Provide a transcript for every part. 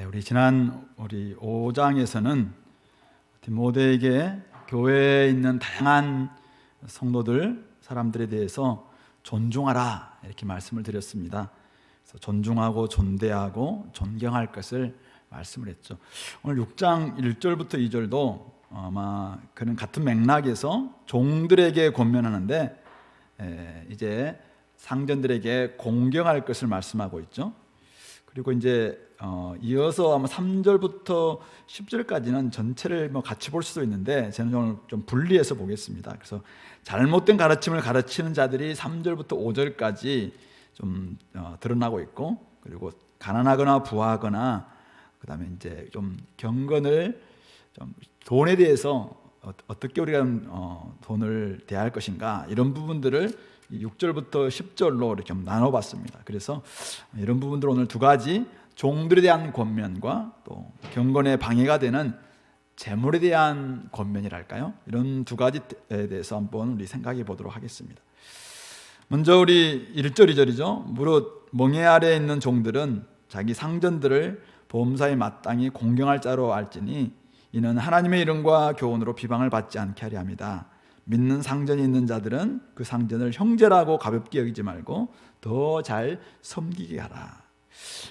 우리 지난 5장에서는 디모데에게 교회에 있는 다양한 성도들, 사람들에 대해서 존중하라 이렇게 말씀을 드렸습니다. 그래서 존중하고 존대하고 존경할 것을 말씀을 했죠. 오늘 6장 1절부터 2절도 아마 그런 같은 맥락에서 종들에게 권면하는데 이제 상전들에게 공경할 것을 말씀하고 있죠. 그리고 이제 이어서 아마 3절부터 10절까지는 전체를 같이 볼 수도 있는데 저는 오늘 좀 분리해서 보겠습니다. 그래서 잘못된 가르침을 가르치는 자들이 3절부터 5절까지 좀 드러나고 있고, 그리고 가난하거나 부하거나 그다음에 이제 좀 경건을 좀 돈에 대해서 어떻게 우리가 돈을 대할 것인가, 이런 부분들을 6절부터 10절로 이렇게 나눠봤습니다. 그래서 이런 부분들 오늘 두 가지, 종들에 대한 권면과 또 경건에 방해가 되는 재물에 대한 권면이랄까요? 이런 두 가지에 대해서 한번 우리 생각해 보도록 하겠습니다. 먼저 우리 1절 2절이죠. 무릇 멍에 아래에 있는 종들은 자기 상전들을 보험사에 마땅히 공경할 자로 알지니 이는 하나님의 이름과 교훈으로 비방을 받지 않게 하려 합니다. 믿는 상전이 있는 자들은 그 상전을 형제라고 가볍게 여기지 말고 더 잘 섬기게 하라.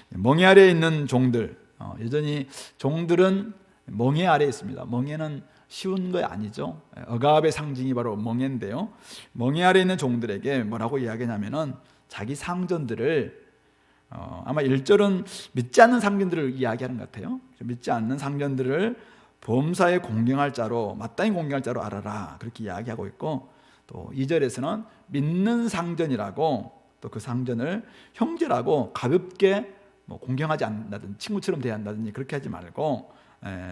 멍에 아래에 있는 종들, 여전히 종들은 멍에 아래에 있습니다. 멍에는 쉬운 거 아니죠. 억압의 상징이 바로 멍에인데요, 멍에 아래에 있는 종들에게 뭐라고 이야기하냐면은 자기 상전들을 아마 1절은 믿지 않는 상전들을 이야기하는 것 같아요. 믿지 않는 상전들을 범사에 공경할 자로, 마땅히 공경할 자로 알아라, 그렇게 이야기하고 있고, 또 2절에서는 믿는 상전이라고, 또 그 상전을 형제라고 가볍게 공경하지 않는다든지 친구처럼 대한다든지 그렇게 하지 말고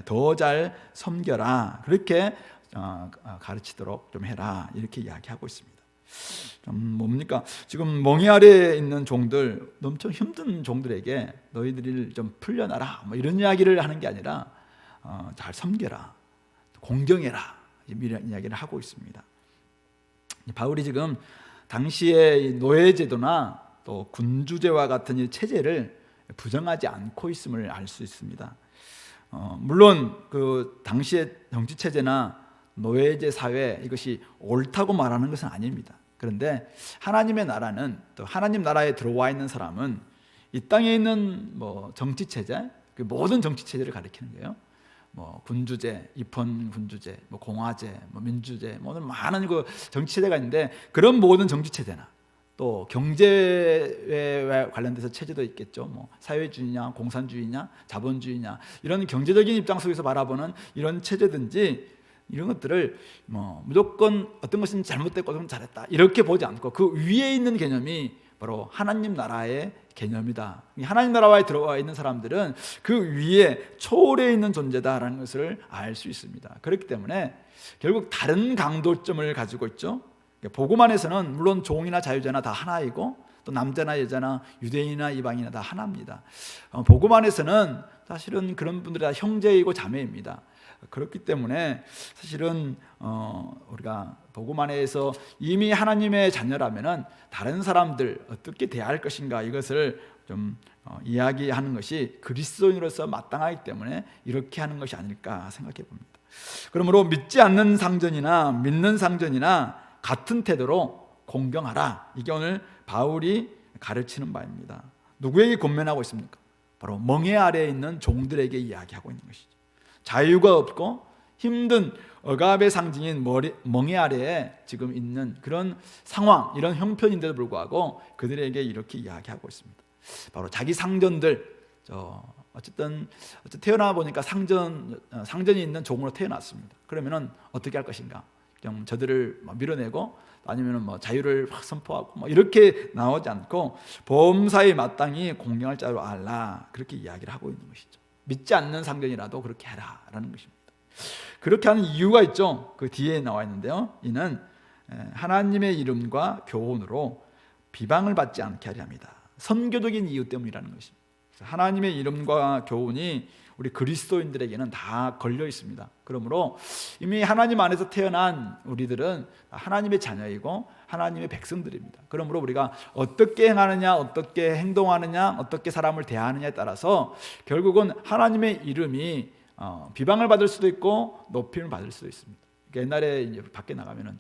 더 잘 섬겨라, 그렇게 가르치도록 좀 해라, 이렇게 이야기하고 있습니다. 뭡니까? 지금 멍에 아래에 있는 종들, 엄청 힘든 종들에게 너희들이 좀 풀려나라, 이런 이야기를 하는 게 아니라 잘 섬겨라, 공경해라, 이런 이야기를 하고 있습니다. 바울이 지금 당시의 노예제도나 또 군주제와 같은 이 체제를 부정하지 않고 있음을 알 수 있습니다. 물론 그 당시의 정치 체제나 노예제 사회, 이것이 옳다고 말하는 것은 아닙니다. 그런데 하나님의 나라는, 또 하나님 나라에 들어와 있는 사람은 이 땅에 있는 정치 체제, 그 모든 정치 체제를 가리키는 거예요. 군주제, 입헌 군주제, 공화제, 민주제, 많은 그 정치 체제가 있는데, 그런 모든 정치 체제나 또 경제에 관련돼서 체제도 있겠죠. 사회주의냐, 공산주의냐, 자본주의냐, 이런 경제적인 입장 속에서 바라보는 이런 체제든지 이런 것들을 무조건 어떤 것은 잘못됐고 어떤 것은 잘했다, 이렇게 보지 않고 그 위에 있는 개념이 바로 하나님 나라의 개념이다. 하나님 나라에 들어와 있는 사람들은 그 위에 초월해 있는 존재다라는 것을 알 수 있습니다. 그렇기 때문에 결국 다른 강도점을 가지고 있죠. 복음 안에서는 물론 종이나 자유자나 다 하나이고, 또 남자나 여자나 유대인이나 이방인이나 다 하나입니다. 복음 안에서는 사실은 그런 분들이 다 형제이고 자매입니다. 그렇기 때문에 사실은 우리가 복음 안에서 이미 하나님의 자녀라면은 다른 사람들 어떻게 대할 것인가, 이것을 좀 이야기하는 것이 그리스도인으로서 마땅하기 때문에 이렇게 하는 것이 아닐까 생각해 봅니다. 그러므로 믿지 않는 상전이나 믿는 상전이나 같은 태도로 공경하라, 이게 오늘 바울이 가르치는 바입니다. 누구에게 권면하고 있습니까? 바로 멍에 아래에 있는 종들에게 이야기하고 있는 것이죠. 자유가 없고 힘든 억압의 상징인 멍에 아래에 지금 있는 그런 상황, 이런 형편인데도 불구하고 그들에게 이렇게 이야기하고 있습니다. 바로 자기 상전들, 어쨌든 태어나 보니까 상전이 있는 종으로 태어났습니다. 그러면은 어떻게 할 것인가? 그냥 저들을 밀어내고 아니면 자유를 확 선포하고 이렇게 나오지 않고 범사에 마땅히 공경할 자로 알라, 그렇게 이야기를 하고 있는 것이죠. 믿지 않는 상전이라도 그렇게 해라라는 것입니다. 그렇게 하는 이유가 있죠. 그 뒤에 나와 있는데요, 이는 하나님의 이름과 교훈으로 비방을 받지 않게 하려 합니다. 선교적인 이유 때문이라는 것입니다. 하나님의 이름과 교훈이 우리 그리스도인들에게는 다 걸려 있습니다. 그러므로 이미 하나님 안에서 태어난 우리들은 하나님의 자녀이고 하나님의 백성들입니다. 그러므로 우리가 어떻게 행하느냐, 어떻게 행동하느냐, 어떻게 사람을 대하느냐에 따라서 결국은 하나님의 이름이 비방을 받을 수도 있고 높임을 받을 수도 있습니다. 그러니까 옛날에 이제 밖에 나가면은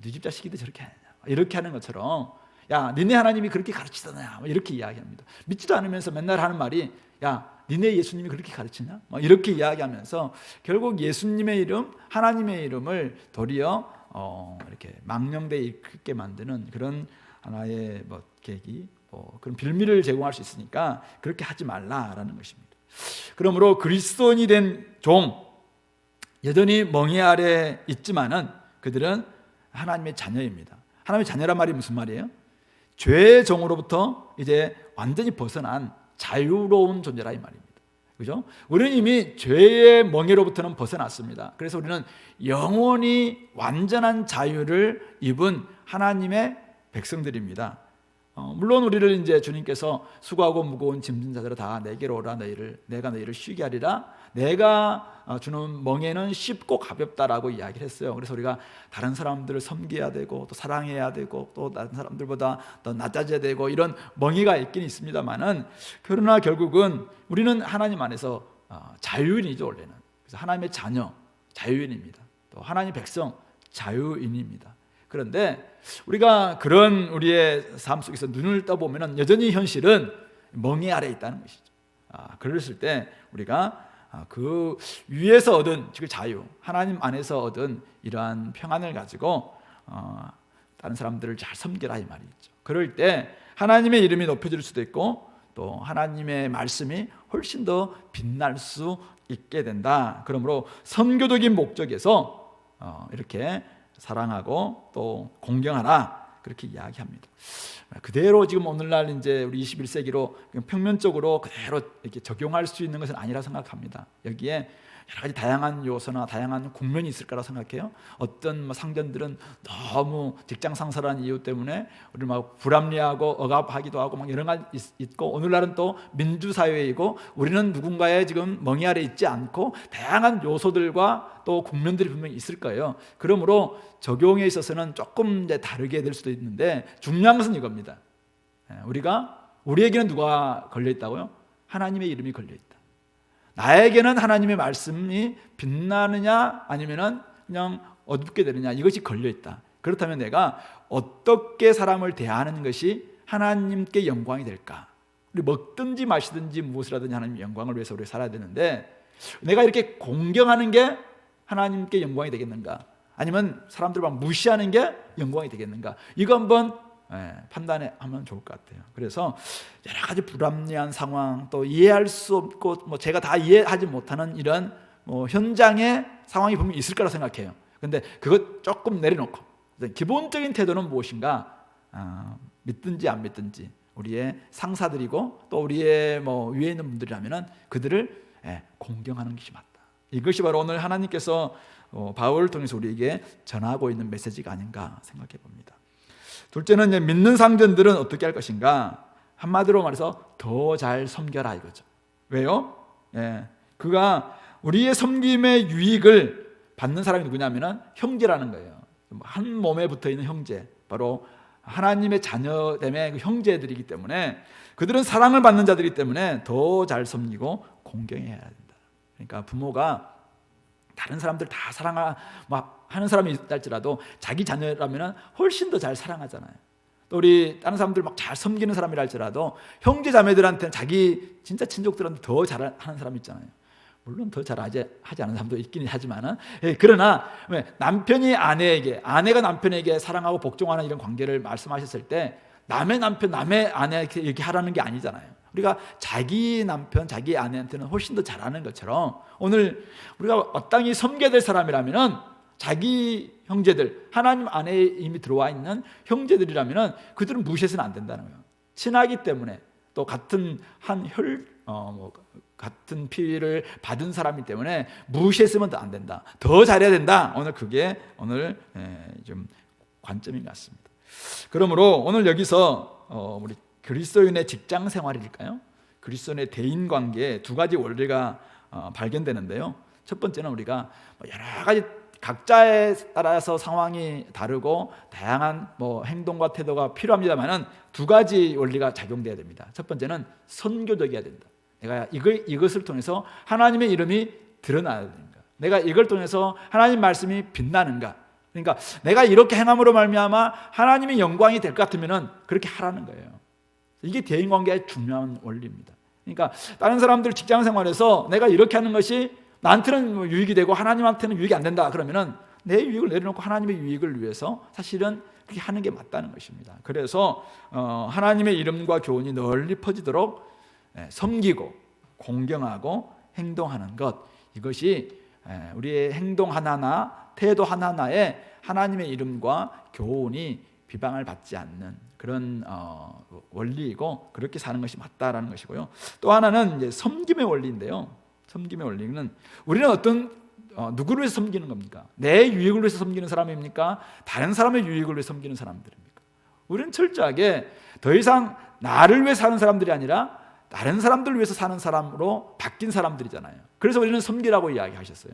네 집 자식이들 저렇게 하느냐 이렇게 하는 것처럼, 야 니네 하나님이 그렇게 가르치더냐 이렇게 이야기합니다. 믿지도 않으면서 맨날 하는 말이, 야 니네 예수님이 그렇게 가르치냐 이렇게 이야기하면서 결국 예수님의 이름, 하나님의 이름을 도리어 이렇게 망령되이 읽게 만드는 그런 하나의 계기, 그런 빌미를 제공할 수 있으니까 그렇게 하지 말라라는 것입니다. 그러므로 그리스도인이 된 종, 여전히 멍에 아래 있지만은 그들은 하나님의 자녀입니다. 하나님의 자녀란 말이 무슨 말이에요? 죄의 종으로부터 이제 완전히 벗어난 자유로운 존재라 이 말입니다. 그죠? 우리는 이미 죄의 멍에로부터는 벗어났습니다. 그래서 우리는 영원히 완전한 자유를 입은 하나님의 백성들입니다. 물론 우리를 이제 주님께서 수고하고 무거운 짐진 자들아 다 내게로 오라, 내가 너희를 쉬게 하리라, 내가 주는 멍에는 쉽고 가볍다라고 이야기를 했어요. 그래서 우리가 다른 사람들을 섬겨야 되고 또 사랑해야 되고 또 다른 사람들보다 더 낮아져야 되고 이런 멍에가 있긴 있습니다만은, 그러나 결국은 우리는 하나님 안에서 자유인이죠. 원래는. 그래서 하나님의 자녀, 자유인입니다. 또 하나님 백성, 자유인입니다. 그런데 우리가 그런 우리의 삶 속에서 눈을 떠보면 여전히 현실은 멍에 아래 있다는 것이죠. 그랬을 때 우리가 그 위에서 얻은, 즉 자유, 하나님 안에서 얻은 이러한 평안을 가지고 다른 사람들을 잘 섬기라 이 말이죠. 그럴 때 하나님의 이름이 높여질 수도 있고 또 하나님의 말씀이 훨씬 더 빛날 수 있게 된다. 그러므로 선교적인 목적에서 이렇게 사랑하고 또 공경하라 그렇게 이야기합니다. 그대로 지금 오늘날 이제 우리 21세기로 평면적으로 그대로 이렇게 적용할 수 있는 것은 아니라 생각합니다. 여기에 여러 가지 다양한 요소나 다양한 국면이 있을 거라 생각해요. 어떤 상전들은 너무 직장 상사라는 이유 때문에 우리를 막 불합리하고 억압하기도 하고 막 여러 가지 있고, 오늘날은 또 민주사회이고 우리는 누군가의 지금 멍에 아래 있지 않고 다양한 요소들과 또 국면들이 분명히 있을 거예요. 그러므로 적용에 있어서는 조금 이제 다르게 될 수도 있는데 중요한 것은 이겁니다. 우리에게는 누가 걸려 있다고요? 하나님의 이름이 걸려 있다. 나에게는 하나님의 말씀이 빛나느냐 아니면은 그냥 어둡게 되느냐, 이것이 걸려 있다. 그렇다면 내가 어떻게 사람을 대하는 것이 하나님께 영광이 될까? 우리 먹든지 마시든지 무엇을 하든지 하나님 영광을 위해서 우리 살아야 되는데, 내가 이렇게 공경하는 게 하나님께 영광이 되겠는가? 아니면 사람들 막 무시하는 게 영광이 되겠는가? 이거 한번 판단하면 좋을 것 같아요. 그래서 여러 가지 불합리한 상황, 또 이해할 수 없고 제가 다 이해하지 못하는 이런 현장의 상황이 분명히 있을 거라 생각해요. 근데 그것 조금 내려놓고 기본적인 태도는 무엇인가? 믿든지 안 믿든지 우리의 상사들이고 또 우리의 위에 있는 분들이라면은 그들을 공경하는 것이 맞다. 이것이 바로 오늘 하나님께서 바울을 통해서 우리에게 전하고 있는 메시지가 아닌가 생각해 봅니다. 둘째는 이제 믿는 상전들은 어떻게 할 것인가? 한마디로 말해서 더 잘 섬겨라 이거죠. 왜요? 그가 우리의 섬김의 유익을 받는 사람이 누구냐면은 형제라는 거예요. 한 몸에 붙어 있는 형제, 바로 하나님의 자녀됨의 그 형제들이기 때문에 그들은 사랑을 받는 자들이기 때문에 더 잘 섬기고 공경해야 된다. 그러니까 부모가 다른 사람들 다 사랑하는 사람이 있다 할지라도 자기 자녀라면 훨씬 더 잘 사랑하잖아요. 또 우리 다른 사람들 막 잘 섬기는 사람이라 할지라도 형제 자매들한테는 자기 진짜 친족들한테 더 잘하는 사람 있잖아요. 물론 더 잘하지 않은 사람도 있긴 하지만은, 그러나 남편이 아내에게, 아내가 남편에게 사랑하고 복종하는 이런 관계를 말씀하셨을 때 남의 남편, 남의 아내에게 이렇게 하라는 게 아니잖아요. 우리가 자기 남편, 자기 아내한테는 훨씬 더 잘하는 것처럼 오늘 우리가 마땅히 섬겨야 될 사람이라면은 자기 형제들, 하나님 안에 이미 들어와 있는 형제들이라면은 그들은 무시해서는 안 된다는 거예요. 친하기 때문에, 또 같은 같은 피를 받은 사람이기 때문에 무시했으면 안 된다. 더 잘해야 된다. 그게 오늘 좀 관점인 것 같습니다. 그러므로 오늘 여기서 우리 그리스도인의 직장 생활일까요? 그리스도인의 대인 관계에 두 가지 원리가 발견되는데요. 첫 번째는 우리가 여러 가지 각자에 따라서 상황이 다르고 다양한 행동과 태도가 필요합니다만은 두 가지 원리가 작용돼야 됩니다. 첫 번째는 선교적이어야 된다. 내가 이것을 통해서 하나님의 이름이 드러나야 된다. 내가 이걸 통해서 하나님 말씀이 빛나는가. 그러니까 내가 이렇게 행함으로 말미암아 하나님의 영광이 될 것 같으면은 그렇게 하라는 거예요. 이게 대인관계의 중요한 원리입니다. 그러니까 다른 사람들 직장 생활에서 내가 이렇게 하는 것이 나한테는 유익이 되고 하나님한테는 유익이 안 된다 그러면은 내 유익을 내려놓고 하나님의 유익을 위해서 사실은 그렇게 하는 게 맞다는 것입니다. 그래서 하나님의 이름과 교훈이 널리 퍼지도록 섬기고 공경하고 행동하는 것, 이것이 우리의 행동 하나하나 태도 하나하나에 하나님의 이름과 교훈이 비방을 받지 않는 그런 원리이고 그렇게 사는 것이 맞다라는 것이고요. 또 하나는 이제 섬김의 원리인데요. 섬김의 원리는 우리는 누구를 위해서 섬기는 겁니까? 내 유익을 위해서 섬기는 사람입니까? 다른 사람의 유익을 위해서 섬기는 사람들입니까? 우리는 철저하게 더 이상 나를 위해 사는 사람들이 아니라 다른 사람들을 위해서 사는 사람으로 바뀐 사람들이잖아요. 그래서 우리는 섬기라고 이야기하셨어요.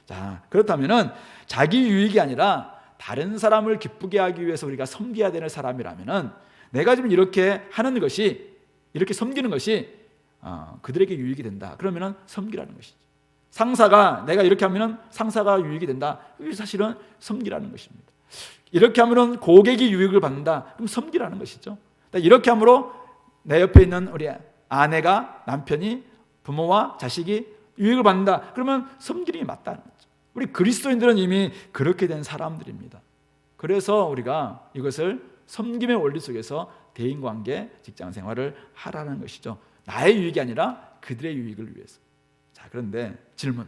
자, 그렇다면은 자기 유익이 아니라 다른 사람을 기쁘게 하기 위해서 우리가 섬겨야 되는 사람이라면은 내가 지금 이렇게 하는 것이, 이렇게 섬기는 것이 그들에게 유익이 된다. 그러면은 섬기라는 것이죠. 상사가 내가 이렇게 하면은 상사가 유익이 된다. 이게 사실은 섬기라는 것입니다. 이렇게 하면은 고객이 유익을 받는다. 그럼 섬기라는 것이죠. 이렇게 함으로 내 옆에 있는 우리 아내가, 남편이, 부모와 자식이 유익을 받는다. 그러면 섬기는 게 맞다는 거죠. 우리 그리스도인들은 이미 그렇게 된 사람들입니다. 그래서 우리가 이것을 섬김의 원리 속에서 대인관계, 직장생활을 하라는 것이죠. 나의 유익이 아니라 그들의 유익을 위해서. 자, 그런데 질문.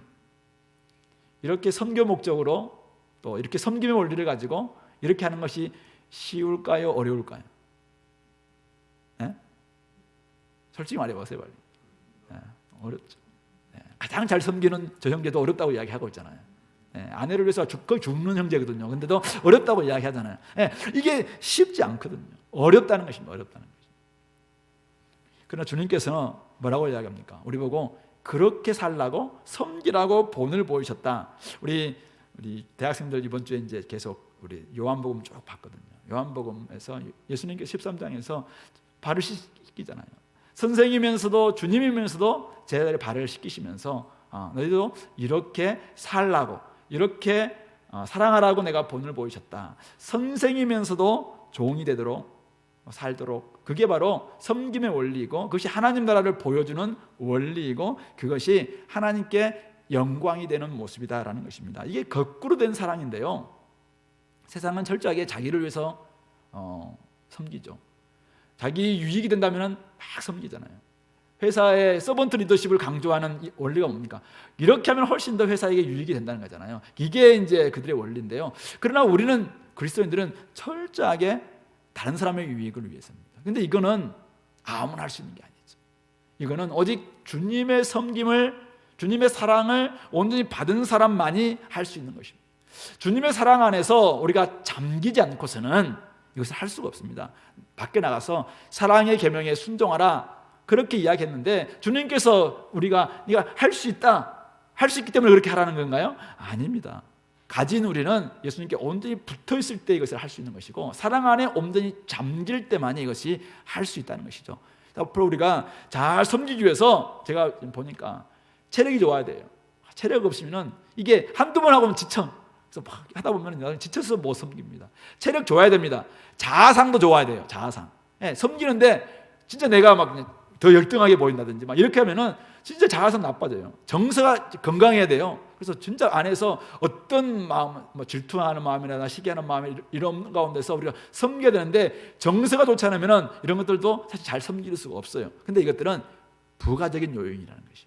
이렇게 섬교 목적으로 또 이렇게 섬김의 원리를 가지고 이렇게 하는 것이 쉬울까요? 어려울까요? 네? 솔직히 말해보세요, 빨리. 네, 어렵죠. 네, 가장 잘 섬기는 저 형제도 어렵다고 이야기하고 있잖아요. 네, 아내를 위해서 거의 죽는 형제거든요. 근데도 어렵다고 이야기하잖아요. 네, 이게 쉽지 않거든요. 어렵다는 것입니다. 어렵다는 것입니다. 그러나 주님께서는 뭐라고 이야기합니까? 우리 보고 그렇게 살라고 섬기라고 본을 보이셨다. 우리 대학생들 이번 주에 이제 계속 우리 요한복음 쭉 봤거든요. 요한복음에서 예수님께서 13장에서 발을 씻기잖아요. 선생이면서도 주님이면서도 제 발을 씻기시면서 너희도 이렇게 살라고, 이렇게 사랑하라고 내가 본을 보이셨다. 선생이면서도 종이 되도록 살도록, 그게 바로 섬김의 원리이고 그것이 하나님 나라를 보여주는 원리이고 그것이 하나님께 영광이 되는 모습이다라는 것입니다. 이게 거꾸로 된 사랑인데요, 세상은 철저하게 자기를 위해서 섬기죠. 자기 유익이 된다면 막 섬기잖아요. 회사의 서번트 리더십을 강조하는 원리가 뭡니까? 이렇게 하면 훨씬 더 회사에게 유익이 된다는 거잖아요. 이게 이제 그들의 원리인데요. 그러나 우리는, 그리스도인들은 철저하게 다른 사람의 유익을 위해서입니다. 근데 이거는 아무나 할 수 있는 게 아니죠. 이거는 오직 주님의 섬김을, 주님의 사랑을 온전히 받은 사람만이 할 수 있는 것입니다. 주님의 사랑 안에서 우리가 잠기지 않고서는 이것을 할 수가 없습니다. 밖에 나가서 사랑의 계명에 순종하라 그렇게 이야기했는데 주님께서 네가 할 수 있다, 할 수 있기 때문에 그렇게 하라는 건가요? 아닙니다. 가진 우리는 예수님께 온전히 붙어 있을 때 이것을 할 수 있는 것이고 사랑 안에 온전히 잠길 때만이 이것이 할 수 있다는 것이죠. 앞으로 우리가 잘 섬기기 위해서 제가 보니까 체력이 좋아야 돼요. 체력 없으면 이게 한두 번 하고는 지쳐. 그래서 막 하다 보면 지쳐서 못 섬깁니다. 체력 좋아야 됩니다. 자아상도 좋아야 돼요. 자아상. 섬기는데 진짜 내가 막 더 열등하게 보인다든지 막 이렇게 하면은 진짜 자아상 나빠져요. 정서가 건강해야 돼요. 그래서 진짜 안에서 어떤 마음, 질투하는 마음이나 시기하는 마음 이런 가운데서 우리가 섬겨야 되는데 정서가 좋지 않으면은 이런 것들도 사실 잘 섬길 수가 없어요. 근데 이것들은 부가적인 요인이라는 것이.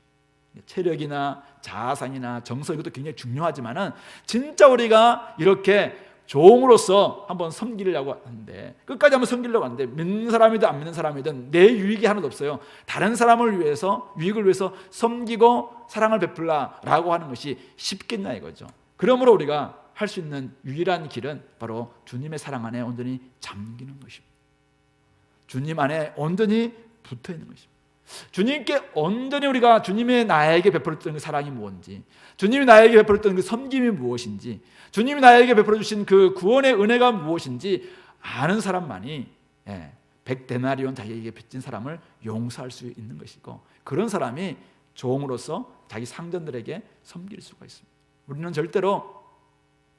체력이나 자아상이나 정서 이것도 굉장히 중요하지만은 진짜 우리가 이렇게 종으로서 한번 섬기려고 하는데 끝까지 한번 섬기려고 하는데 믿는 사람이든 안 믿는 사람이든 내 유익이 하나도 없어요. 다른 사람을 위해서, 유익을 위해서 섬기고 사랑을 베풀라라고 하는 것이 쉽겠냐 이거죠. 그러므로 우리가 할 수 있는 유일한 길은 바로 주님의 사랑 안에 온전히 잠기는 것입니다. 주님 안에 온전히 붙어 있는 것입니다. 주님께 온전히 우리가 주님의 나에게 베풀었던 그 사랑이 무엇인지, 주님이 나에게 베풀었던 그 섬김이 무엇인지, 주님이 나에게 베풀어 주신 그 구원의 은혜가 무엇인지 아는 사람만이 100데나리온 자기에게 빚진 사람을 용서할 수 있는 것이고, 그런 사람이 종으로서 자기 상전들에게 섬길 수가 있습니다. 우리는 절대로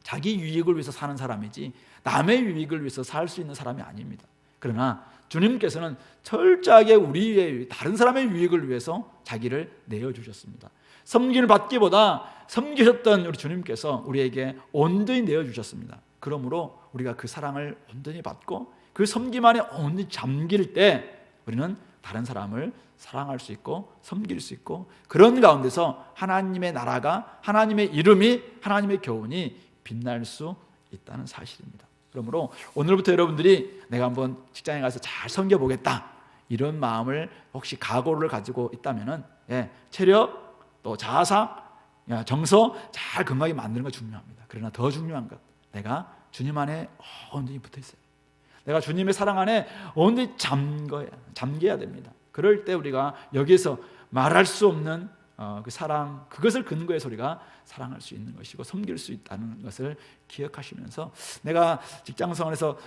자기 유익을 위해서 사는 사람이지 남의 유익을 위해서 살 수 있는 사람이 아닙니다. 그러나 주님께서는 철저하게 우리의 다른 사람의 유익을 위해서 자기를 내어주셨습니다. 섬김을 받기보다 섬기셨던 우리 주님께서 우리에게 온전히 내어주셨습니다. 그러므로 우리가 그 사랑을 온전히 받고 그 섬김 안에 온전히 잠길 때 우리는 다른 사람을 사랑할 수 있고 섬길 수 있고, 그런 가운데서 하나님의 나라가, 하나님의 이름이, 하나님의 교훈이 빛날 수 있다는 사실입니다. 그러므로 오늘부터 여러분들이 내가 한번 직장에 가서 잘 섬겨보겠다, 이런 마음을 혹시 각오를 가지고 있다면 체력, 또 자아상, 정서 잘 건강하게 만드는 거 중요합니다. 그러나 더 중요한 것, 내가 주님 안에 온전히 붙어 있어요. 내가 주님의 사랑 안에 온전히 잠겨야 됩니다. 그럴 때 우리가 여기서 말할 수 없는 그 사랑, 그것을 근거해서 우리가 사랑할 수 있는 것이고 섬길 수 있다는 것을 기억하시면서, 내가 직장 생활에서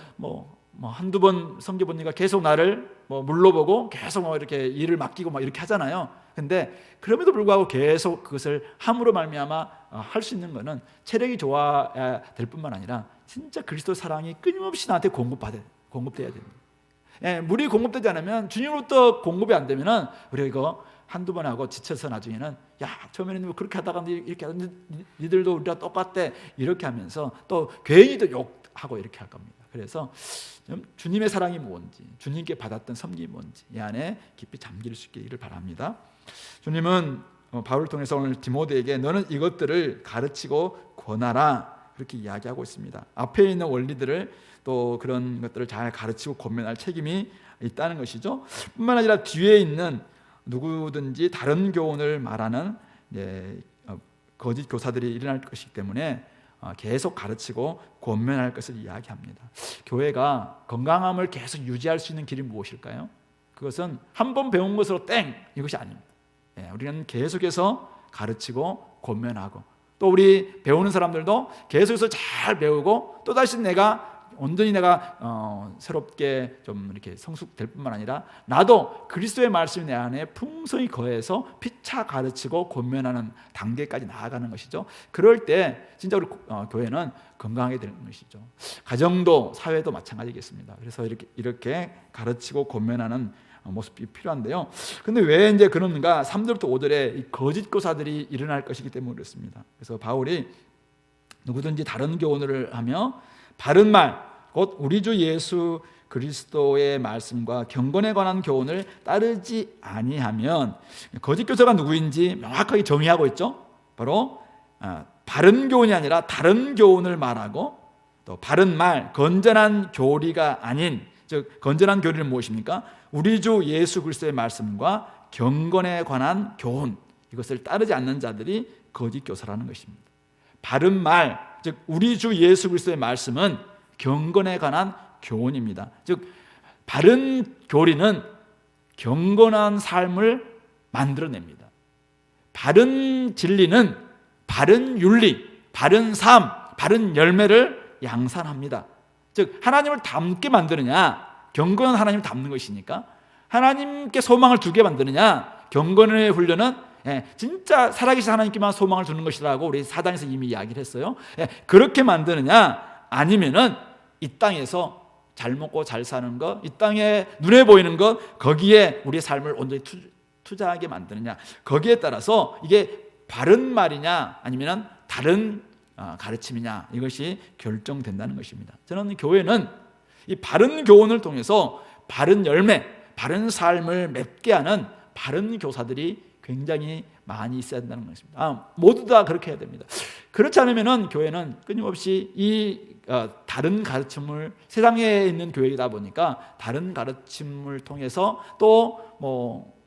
한두 번 섬겨보니까 계속 나를 물러보고 계속 이렇게 일을 맡기고 이렇게 하잖아요. 근데 그럼에도 불구하고 계속 그것을 함으로 말미암아 할 수 있는 것은 체력이 좋아야 될 뿐만 아니라 진짜 그리스도 사랑이 끊임없이 나한테 공급돼야 됩니다. 물이 공급되지 않으면, 주님으로부터 공급이 안 되면 우리가 이거 한두 번 하고 지쳐서 나중에는 처음에는 그렇게 하다가 이렇게 하다, 니들도 우리랑 똑같대, 이렇게 하면서 또 괜히 또 욕하고 이렇게 할 겁니다. 그래서 주님의 사랑이 뭔지, 주님께 받았던 섬김이 뭔지 이 안에 깊이 잠길 수 있기를 바랍니다. 주님은 바울을 통해서 오늘 디모데에게 너는 이것들을 가르치고 권하라, 그렇게 이야기하고 있습니다. 앞에 있는 원리들을, 또 그런 것들을 잘 가르치고 권면할 책임이 있다는 것이죠. 뿐만 아니라 뒤에 있는 누구든지 다른 교훈을 말하는 거짓 교사들이 일어날 것이기 때문에 계속 가르치고 권면할 것을 이야기합니다. 교회가 건강함을 계속 유지할 수 있는 길이 무엇일까요? 그것은 한 번 배운 것으로 땡, 이것이 아닙니다. 우리는 계속해서 가르치고 권면하고, 또 우리 배우는 사람들도 계속해서 잘 배우고, 또다시 온전히 내가 새롭게 좀 이렇게 성숙될 뿐만 아니라 나도 그리스도의 말씀이 내 안에 풍성히 거해서 피차 가르치고 권면하는 단계까지 나아가는 것이죠. 그럴 때 진짜 우리 교회는 건강하게 되는 것이죠. 가정도 사회도 마찬가지겠습니다. 그래서 이렇게 가르치고 권면하는 모습이 필요한데요. 근데 왜 이제 그런가? 3절부터 5절에 이 거짓 교사들이 일어날 것이기 때문에 그렇습니다. 그래서 바울이 누구든지 다른 교훈을 하며 바른 말, 곧 우리 주 예수 그리스도의 말씀과 경건에 관한 교훈을 따르지 아니하면, 거짓 교사가 누구인지 명확하게 정의하고 있죠. 바로 바른 교훈이 아니라 다른 교훈을 말하고, 또 바른 말, 건전한 교리가 아닌, 즉 건전한 교리는 무엇입니까? 우리 주 예수 그리스도의 말씀과 경건에 관한 교훈, 이것을 따르지 않는 자들이 거짓 교사라는 것입니다. 바른 말, 즉 우리 주 예수 그리스도의 말씀은 경건에 관한 교훈입니다. 즉 바른 교리는 경건한 삶을 만들어냅니다. 바른 진리는 바른 윤리, 바른 삶, 바른 열매를 양산합니다. 즉 하나님을 닮게 만드느냐, 경건은 하나님을 닮는 것이니까 하나님께 소망을 두게 만드느냐, 경건의 훈련은 진짜 살아계신 하나님께만 소망을 두는 것이라고 우리 사단에서 이미 이야기를 했어요. 그렇게 만드느냐, 아니면은 이 땅에서 잘 먹고 잘 사는 것, 이 땅에 눈에 보이는 것, 거기에 우리의 삶을 온전히 투자하게 만드느냐, 거기에 따라서 이게 바른 말이냐 아니면 다른 가르침이냐, 이것이 결정된다는 것입니다. 저는 교회는 이 바른 교훈을 통해서 바른 열매, 바른 삶을 맺게 하는 바른 교사들이 굉장히 많이 있어야 된다는 것입니다. 모두 다 그렇게 해야 됩니다. 그렇지 않으면 교회는 끊임없이 이 다른 가르침을, 세상에 있는 교회이다 보니까 다른 가르침을 통해서 또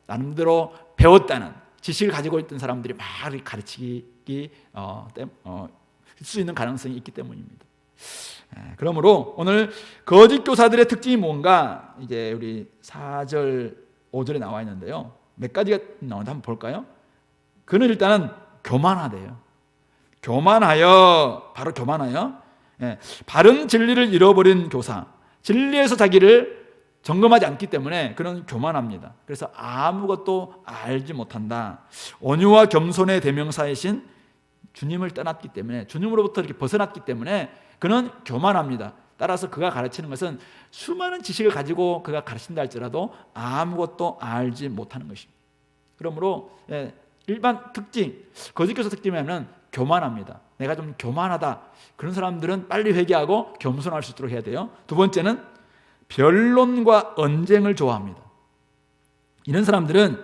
나름대로 배웠다는 지식을 가지고 있던 사람들이 막 가르치기 수 있는 가능성이 있기 때문입니다. 그러므로 오늘 거짓 교사들의 특징이 뭔가 이제 우리 4절 5절에 나와 있는데요. 몇 가지가 나오는데 한번 볼까요? 그는 일단은 교만하대요. 교만하여, 바로 교만하여, 바른 진리를 잃어버린 교사, 진리에서 자기를 점검하지 않기 때문에 그는 교만합니다. 그래서 아무것도 알지 못한다. 온유와 겸손의 대명사이신 주님을 떠났기 때문에, 주님으로부터 이렇게 벗어났기 때문에 그는 교만합니다. 따라서 그가 가르치는 것은 수많은 지식을 가지고 그가 가르친다 할지라도 아무것도 알지 못하는 것입니다. 그러므로 일반 특징, 거짓 교사 특징이면 교만합니다. 내가 좀 교만하다. 그런 사람들은 빨리 회개하고 겸손할 수 있도록 해야 돼요. 두 번째는 변론과 언쟁을 좋아합니다. 이런 사람들은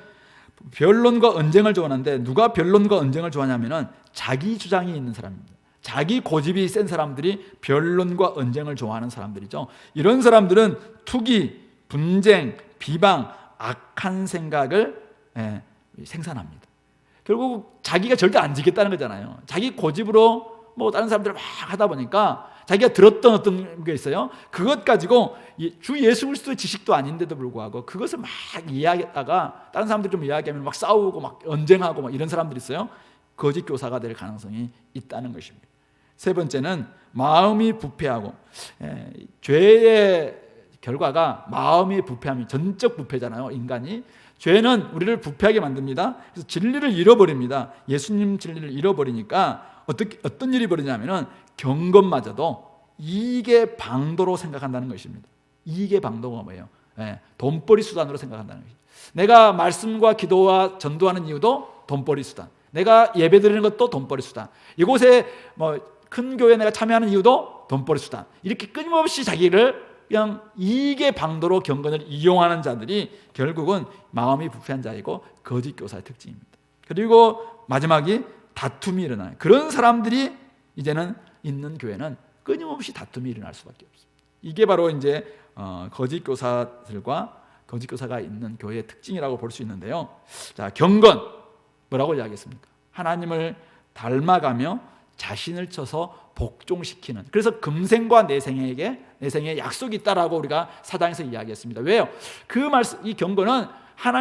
변론과 언쟁을 좋아하는데, 누가 변론과 언쟁을 좋아하냐면은 자기 주장이 있는 사람입니다. 자기 고집이 센 사람들이 변론과 언쟁을 좋아하는 사람들이죠. 이런 사람들은 투기, 분쟁, 비방, 악한 생각을 생산합니다. 결국 자기가 절대 안 지겠다는 거잖아요. 자기 고집으로 뭐 다른 사람들을 막 하다 보니까 자기가 들었던 어떤 게 있어요. 그것 가지고 주 예수 그리스도의 지식도 아닌데도 불구하고 그것을 막 이야기하다가 다른 사람들이 좀 이야기하면 막 싸우고 막 언쟁하고 막 이런 사람들이 있어요. 거짓 교사가 될 가능성이 있다는 것입니다. 세 번째는 마음이 부패하고, 죄의 결과가 마음이 부패함이, 전적 부패잖아요. 인간이 죄는 우리를 부패하게 만듭니다. 그래서 진리를 잃어버립니다. 예수님 진리를 잃어버리니까 어떤 일이 벌어지냐면은 경건마저도 이익의 방도로 생각한다는 것입니다. 이익의 방도가 뭐예요? 돈벌이 수단으로 생각한다는 것입니다. 내가 말씀과 기도와 전도하는 이유도 돈벌이 수단, 내가 예배드리는 것도 돈벌이 수단, 이곳에 뭐 큰 교회에 내가 참여하는 이유도 돈벌이 수단, 이렇게 끊임없이 자기를 그냥 이익의 방도로 경건을 이용하는 자들이 결국은 마음이 부패한 자이고 거짓 교사의 특징입니다. 그리고 마지막이 다툼이 일어나요. 그런 사람들이 이제는 있는 교회는 끊임없이 다툼이 일어날 수밖에 없습니다. 이게 바로 이제 거짓 교사들과 거짓 교사가 있는 교회의 특징이라고 볼 수 있는데요. 자, 경건 뭐라고 이야기했습니까? 하나님을 닮아가며 자신을 쳐서 복종시키는. 그래서 금생과 내생에 약속이 있다라고 우리가 사장에서 이야기했습니다. 왜요? 그 말씀, 이 경건은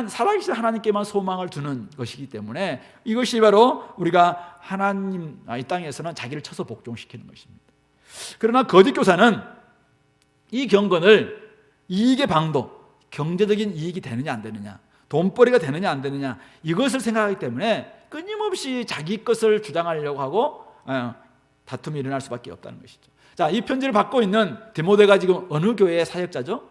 살아계신 하나님께만 소망을 두는 것이기 때문에 이것이 바로 우리가 하나님, 이 땅에서는 자기를 쳐서 복종시키는 것입니다. 그러나 거짓 교사는 이 경건을 이익의 방도, 경제적인 이익이 되느냐 안 되느냐, 돈벌이가 되느냐 안 되느냐, 이것을 생각하기 때문에 끊임없이 자기 것을 주장하려고 하고 다툼이 일어날 수밖에 없다는 것이죠. 자, 이 편지를 받고 있는 디모데가 지금 어느 교회의 사역자죠?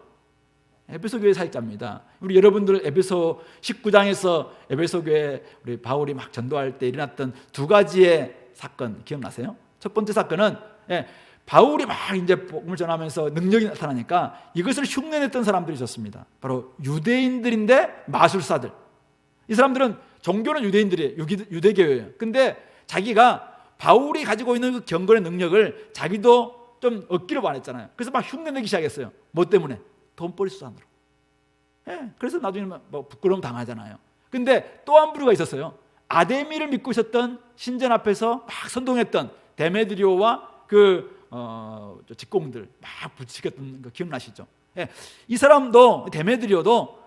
에베소 교회 사역자입니다. 우리 여러분들 에베소 19장에서 에베소 교회 우리 바울이 막 전도할 때 일어났던 두 가지의 사건 기억나세요? 첫 번째 사건은 바울이 막 이제 복음을 전하면서 능력이 나타나니까 이것을 흉내냈던 사람들이 있었습니다. 바로 유대인들인데 마술사들. 이 사람들은 종교는 유대인들이에요. 유대교회예요. 근데 자기가 바울이 가지고 있는 그 경건의 능력을 자기도 좀 얻기를 원했잖아요. 그래서 막 흉내내기 시작했어요. 뭐 때문에? 돈벌이 수단으로. 그래서 나중에 뭐 부끄러움 당하잖아요. 근데 또 한 부류가 있었어요. 아데미를 믿고 있었던 신전 앞에서 막 선동했던 데메드리오와 직공들 막 부추겼던 거 기억나시죠? 이 사람도 데메드리오도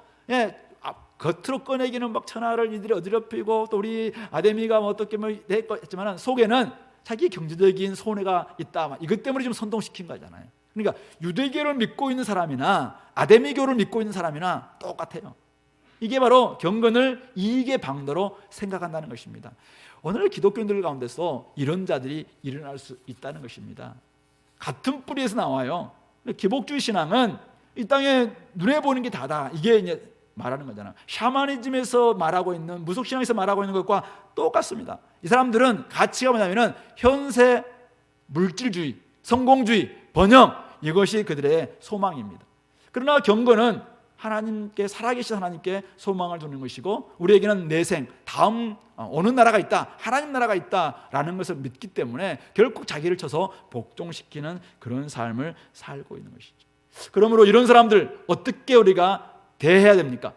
겉으로 꺼내기는 막 천하를 이들이 어지럽히고 또 우리 아데미가 뭐 어떻게 했지만 속에는 자기 경제적인 손해가 있다. 이것 때문에 좀 선동시킨 거잖아요. 그러니까 유대교를 믿고 있는 사람이나 아데미교를 믿고 있는 사람이나 똑같아요. 이게 바로 경건을 이익의 방도로 생각한다는 것입니다. 오늘 기독교인들 가운데서 이런 자들이 일어날 수 있다는 것입니다. 같은 뿌리에서 나와요. 기복주의 신앙은 이 땅에 눈에 보이는 게 다다. 이게 이제 말하는 거잖아요. 샤머니즘에서 말하고 있는, 무속신앙에서 말하고 있는 것과 똑같습니다. 이 사람들은 가치가 뭐냐면은 현세 물질주의, 성공주의, 번영, 이것이 그들의 소망입니다. 그러나 경건은 하나님께, 살아계신 하나님께 소망을 두는 것이고, 우리에게는 내생, 다음 오는 나라가 있다, 하나님 나라가 있다라는 것을 믿기 때문에 결국 자기를 쳐서 복종시키는 그런 삶을 살고 있는 것이죠. 그러므로 이런 사람들 어떻게 우리가 대해야 됩니까?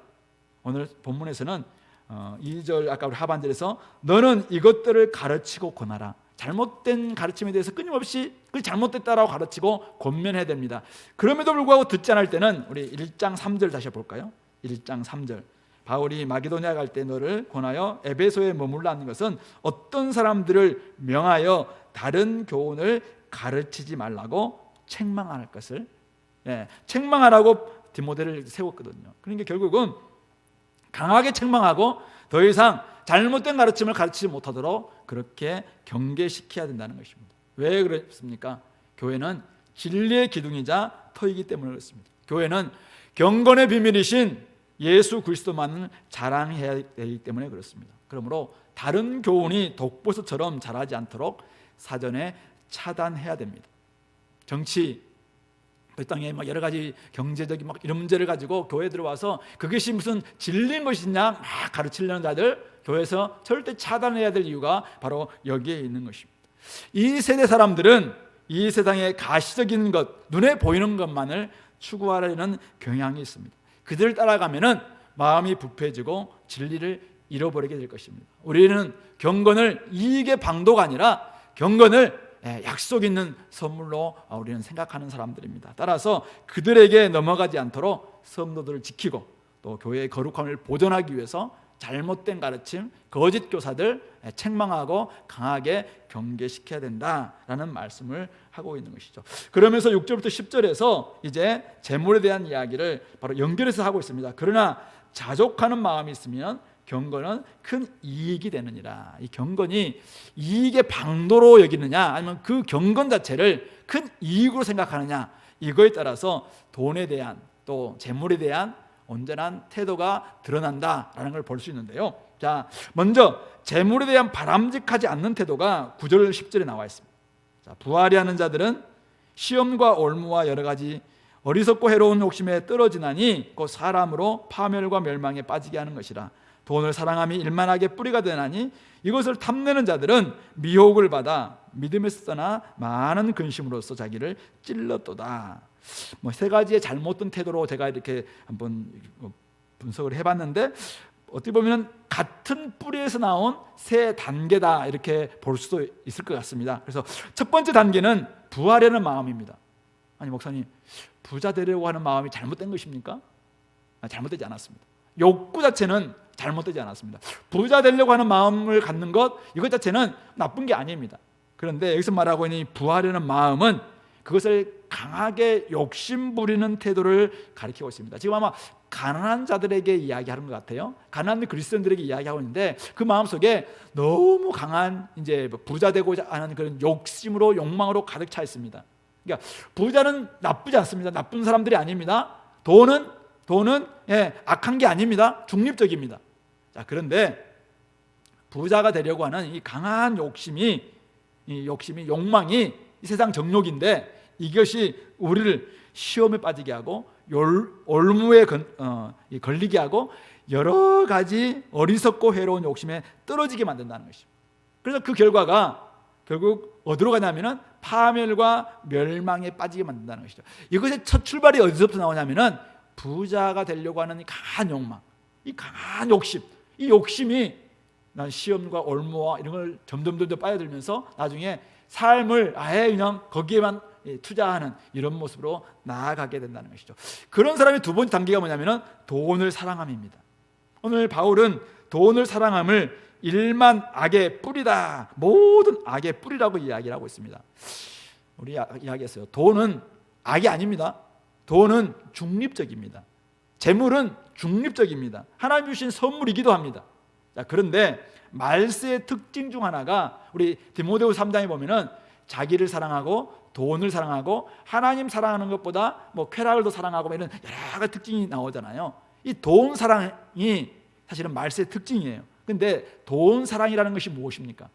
오늘 본문에서는 2절 아까 우리 하반절에서 너는 이것들을 가르치고 권하라. 잘못된 가르침에 대해서 끊임없이 그 잘못됐다라고 가르치고 권면해야 됩니다. 그럼에도 불구하고 듣지 않을 때는 우리 1장 3절 다시 볼까요? 1장 3절 바울이 마게도니아 갈 때 너를 권하여 에베소에 머물라 하는 것은 어떤 사람들을 명하여 다른 교훈을 가르치지 말라고 책망할 것을 책망하라고 디모데를 세웠거든요. 그러니까 결국은 강하게 책망하고 더 이상 잘못된 가르침을 가르치지 못하도록 그렇게 경계시켜야 된다는 것입니다. 왜 그렇습니까? 교회는 진리의 기둥이자 터이기 때문에 그렇습니다. 교회는 경건의 비밀이신 예수 그리스도만을 자랑해야 되기 때문에 그렇습니다. 그러므로 다른 교훈이 독버섯처럼 자라지 않도록 사전에 차단해야 됩니다. 정치, 그 땅에 막 여러 가지 경제적인 막 이런 문제를 가지고 교회에 들어와서 그것이 무슨 진리인 것이냐 막 가르치려는 자들 교회에서 절대 차단해야 될 이유가 바로 여기에 있는 것입니다. 이 세대 사람들은 이 세상의 가시적인 것, 눈에 보이는 것만을 추구하려는 경향이 있습니다. 그들을 따라가면은 마음이 부패해지고 진리를 잃어버리게 될 것입니다. 우리는 경건을 이익의 방도가 아니라 경건을 약속 있는 선물로 우리는 생각하는 사람들입니다. 따라서 그들에게 넘어가지 않도록 성도들을 지키고 또 교회의 거룩함을 보존하기 위해서 잘못된 가르침, 거짓 교사들 책망하고 강하게 경계시켜야 된다라는 말씀을 하고 있는 것이죠. 그러면서 6절부터 10절에서 이제 재물에 대한 이야기를 바로 연결해서 하고 있습니다. 그러나 자족하는 마음이 있으면 경건은 큰 이익이 되느니라. 이 경건이 이익의 방도로 여기느냐 아니면 그 경건 자체를 큰 이익으로 생각하느냐, 이거에 따라서 돈에 대한 또 재물에 대한 온전한 태도가 드러난다라는 걸 볼 수 있는데요. 자, 먼저 재물에 대한 바람직하지 않는 태도가 9절 10절에 나와 있습니다. 자, 부하리 하는 자들은 시험과 올무와 여러 가지 어리석고 해로운 욕심에 떨어지나니 곧 사람으로 파멸과 멸망에 빠지게 하는 것이라. 돈을 사랑함이 일만하게 뿌리가 되나니 이것을 탐내는 자들은 미혹을 받아 믿음에서 떠나 많은 근심으로써 자기를 찔렀도다. 세 가지의 잘못된 태도로 제가 이렇게 한번 분석을 해봤는데 어떻게 보면 같은 뿌리에서 나온 세 단계다 이렇게 볼 수도 있을 것 같습니다. 그래서 첫 번째 단계는 부하려는 마음입니다. 아니 목사님, 부자 되려고 하는 마음이 잘못된 것입니까? 잘못되지 않았습니다. 욕구 자체는 잘못되지 않았습니다. 부자 되려고 하는 마음을 갖는 것, 이것 자체는 나쁜 게 아닙니다. 그런데 여기서 말하고 있는 이 부하려는 마음은 그것을 강하게 욕심 부리는 태도를 가리키고 있습니다. 지금 아마 가난한 자들에게 이야기하는 것 같아요. 가난한 그리스도인들에게 이야기하고 있는데 그 마음속에 너무 강한 이제 부자 되고자 하는 그런 욕심으로 욕망으로 가득 차 있습니다. 그러니까 부자는 나쁘지 않습니다. 나쁜 사람들이 아닙니다. 돈은 악한 게 아닙니다. 중립적입니다. 자, 그런데 부자가 되려고 하는 이 강한 욕심이 욕망이 이 세상 정욕인데 이것이 우리를 시험에 빠지게 하고 올무에 걸리게 하고 여러 가지 어리석고 해로운 욕심에 떨어지게 만든다는 것입니다. 그래서 그 결과가 결국 어디로 가냐면은 파멸과 멸망에 빠지게 만든다는 것이죠. 이것의 첫 출발이 어디서부터 나오냐면은 부자가 되려고 하는 이 강한 욕망, 이 강한 욕심, 이 욕심이 난 시험과 올무와 이런 걸 점점 빠져들면서 나중에 삶을 아예 그냥 거기에만 투자하는 이런 모습으로 나아가게 된다는 것이죠. 그런 사람의 두 번째 단계가 뭐냐면 돈을 사랑함입니다. 오늘 바울은 돈을 사랑함을 일만 악의 뿌리다, 모든 악의 뿌리라고 이야기를 하고 있습니다. 우리 이야기했어요. 돈은 악이 아닙니다. 돈은 중립적입니다. 재물은 중립적입니다. 하나님 주신 선물이기도 합니다. 자, 그런데 말세의 특징 중 하나가 우리 디모데후서 3장에 보면은 자기를 사랑하고 돈을 사랑하고 하나님 사랑하는 것보다 쾌락을 더 사랑하고 이런 여러 가지 특징이 나오잖아요. 이 돈 사랑이 사실은 말세의 특징이에요. 근데 돈 사랑이라는 것이 무엇입니까?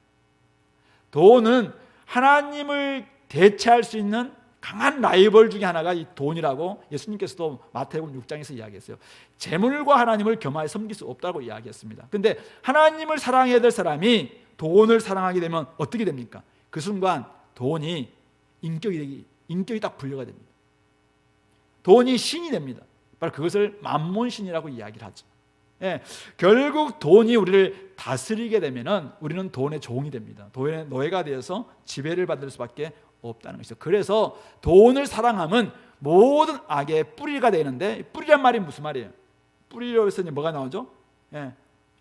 돈은 하나님을 대체할 수 있는 강한 라이벌 중에 하나가 이 돈이라고 예수님께서도 마태복음 6장에서 이야기했어요. 재물과 하나님을 겸하여 섬길 수 없다고 이야기했습니다. 근데 하나님을 사랑해야 될 사람이 돈을 사랑하게 되면 어떻게 됩니까? 그 순간 돈이 인격이 딱 분류가 됩니다. 돈이 신이 됩니다. 바로 그것을 만몬신이라고 이야기를 하죠. 결국 돈이 우리를 다스리게 되면은 우리는 돈의 종이 됩니다. 돈의 노예가 되어서 지배를 받을 수밖에 없다는 것이죠. 그래서 돈을 사랑함은 모든 악의 뿌리가 되는데, 뿌리란 말이 무슨 말이에요? 뿌리로 해서 뭐가 나오죠?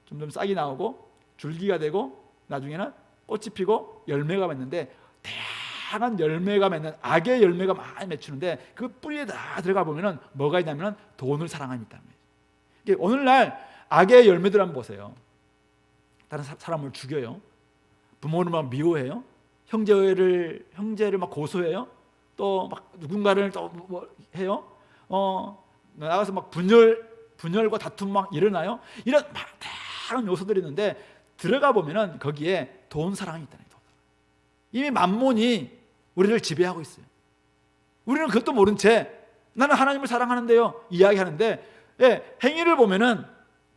점점 싹이 나오고 줄기가 되고 나중에는 꽃이 피고 열매가 맺는데 다양한 열매가 맺는 악의 열매가 많이 맺히는데 그 뿌리에 다 들어가 보면은 뭐가 있냐면은 돈을 사랑함이 있다는 거예요. 오늘날 악의 열매들 한번 보세요. 다른 사람을 죽여요. 부모를 막 미워해요. 형제를 막 고소해요. 또 막 누군가를 또 뭐 해요. 나가서 막 분열과 다툼 막 일어나요. 이런 막 다양한 요소들이 있는데 들어가 보면은 거기에 돈 사랑이 있다는 거예요. 이미 만몬이 우리를 지배하고 있어요. 우리는 그것도 모른 채 나는 하나님을 사랑하는데요 이야기하는데 행위를 보면은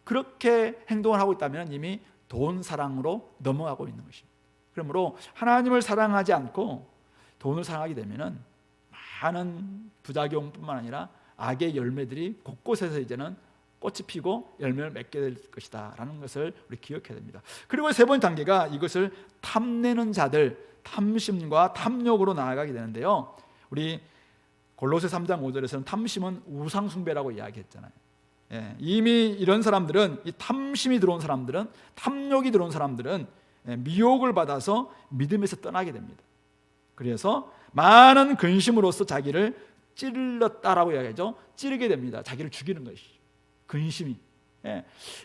그렇게 행동을 하고 있다면 이미 돈 사랑으로 넘어가고 있는 것입니다. 그러므로 하나님을 사랑하지 않고 돈을 사랑하게 되면은 많은 부작용뿐만 아니라 악의 열매들이 곳곳에서 이제는 꽃이 피고 열매를 맺게 될 것이다 라는 것을 우리 기억해야 됩니다. 그리고 세 번째 단계가 이것을 탐내는 자들, 탐심과 탐욕으로 나아가게 되는데요, 우리 골로새 3장 5절에서는 탐심은 우상숭배라고 이야기했잖아요. 이미 이런 사람들은, 이 탐심이 들어온 사람들은, 탐욕이 들어온 사람들은 미혹을 받아서 믿음에서 떠나게 됩니다. 그래서 많은 근심으로써 자기를 찔렀다라고 이야기하죠. 찌르게 됩니다. 자기를 죽이는 것이죠. 근심이.